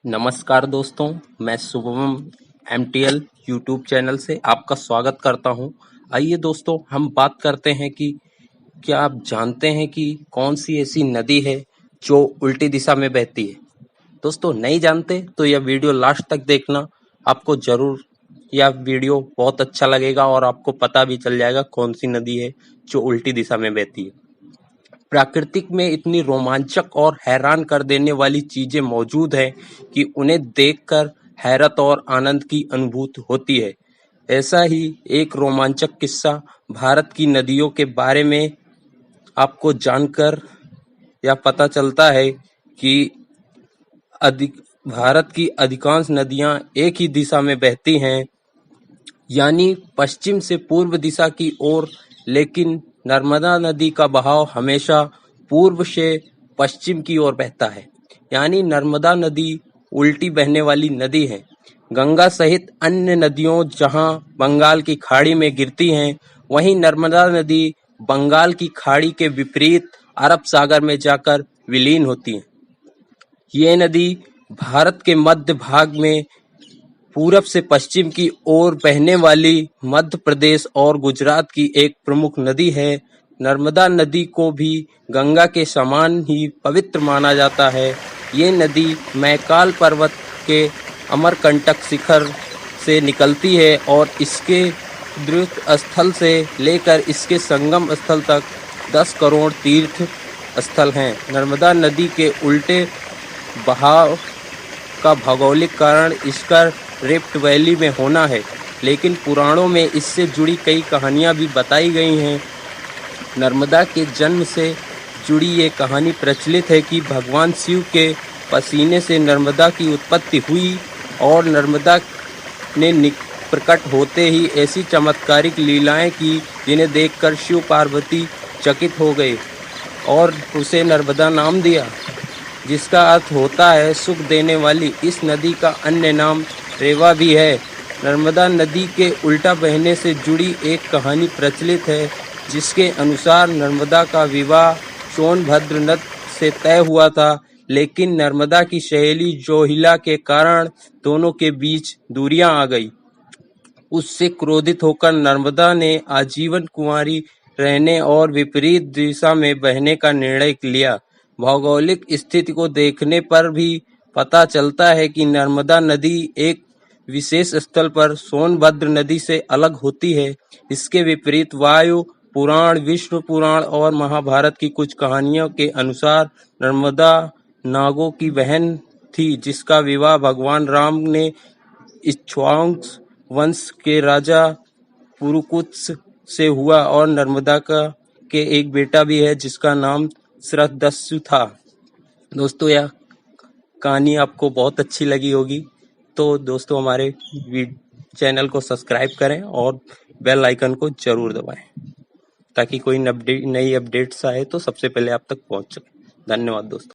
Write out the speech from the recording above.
नमस्कार दोस्तों, मैं शुभम एमटीएल यूट्यूब चैनल से आपका स्वागत करता हूं। आइए दोस्तों, हम बात करते हैं कि क्या आप जानते हैं कि कौन सी ऐसी नदी है जो उल्टी दिशा में बहती है। दोस्तों, नहीं जानते तो यह वीडियो लास्ट तक देखना, आपको जरूर यह वीडियो बहुत अच्छा लगेगा और आपको पता भी चल जाएगा कौन सी नदी है जो उल्टी दिशा में बहती है। प्राकृतिक में इतनी रोमांचक और हैरान कर देने वाली चीजें मौजूद हैं कि उन्हें देखकर हैरत और आनंद की अनुभूति होती है। ऐसा ही एक रोमांचक किस्सा भारत की नदियों के बारे में आपको जानकर यह पता चलता है कि अधिक भारत की अधिकांश नदियां एक ही दिशा में बहती हैं, यानी पश्चिम से पूर्व दिशा की ओर। लेकिन नर्मदा नदी का बहाव हमेशा पूर्व से पश्चिम की ओर बहता है, यानी नर्मदा नदी उल्टी बहने वाली नदी है। गंगा सहित अन्य नदियों जहां बंगाल की खाड़ी में गिरती हैं, वहीं नर्मदा नदी बंगाल की खाड़ी के विपरीत अरब सागर में जाकर विलीन होती है। ये नदी भारत के मध्य भाग में पूरब से पश्चिम की ओर बहने वाली मध्य प्रदेश और गुजरात की एक प्रमुख नदी है। नर्मदा नदी को भी गंगा के समान ही पवित्र माना जाता है। ये नदी मैकाल पर्वत के अमरकंटक शिखर से निकलती है और इसके द्रुत स्थल से लेकर इसके संगम स्थल तक 10 करोड़ तीर्थ स्थल हैं। नर्मदा नदी के उल्टे बहाव का भौगोलिक कारण इसका रिफ्ट वैली में होना है, लेकिन पुराणों में इससे जुड़ी कई कहानियां भी बताई गई हैं। नर्मदा के जन्म से जुड़ी ये कहानी प्रचलित है कि भगवान शिव के पसीने से नर्मदा की उत्पत्ति हुई और नर्मदा ने प्रकट होते ही ऐसी चमत्कारिक लीलाएं की जिन्हें देखकर शिव पार्वती चकित हो गए और उसे नर्मदा नाम दिया, जिसका अर्थ होता है सुख देने वाली। इस नदी का अन्य नाम रेवा भी है। नर्मदा नदी के उल्टा बहने से जुड़ी एक कहानी प्रचलित है, जिसके अनुसार नर्मदा का विवाह सोनभद्र नद से तय हुआ था, लेकिन नर्मदा की सहेली जोहिला के कारण दोनों के बीच दूरियां आ गई। उससे क्रोधित होकर नर्मदा ने आजीवन कुंवारी रहने और विपरीत दिशा में बहने का निर्णय लिया। भौगोलिक स्थिति को देखने पर भी पता चलता है कि नर्मदा नदी एक विशेष स्थल पर सोनभद्र नदी से अलग होती है। इसके विपरीत वायु पुराण, विष्णु पुराण और महाभारत की कुछ कहानियों के अनुसार नर्मदा नागों की बहन थी, जिसका विवाह भगवान राम ने इक्ष्वाकु वंश के राजा पुरुकुत्स से हुआ और नर्मदा के एक बेटा भी है जिसका नाम श्रद्धासु था। दोस्तों, यह कहानी आपको बहुत अच्छी लगी होगी, तो दोस्तों हमारे चैनल को सब्सक्राइब करें और बेल आइकन को जरूर दबाएं, ताकि कोई नई अपडेट्स आए तो सबसे पहले आप तक पहुंच सके। धन्यवाद दोस्तों।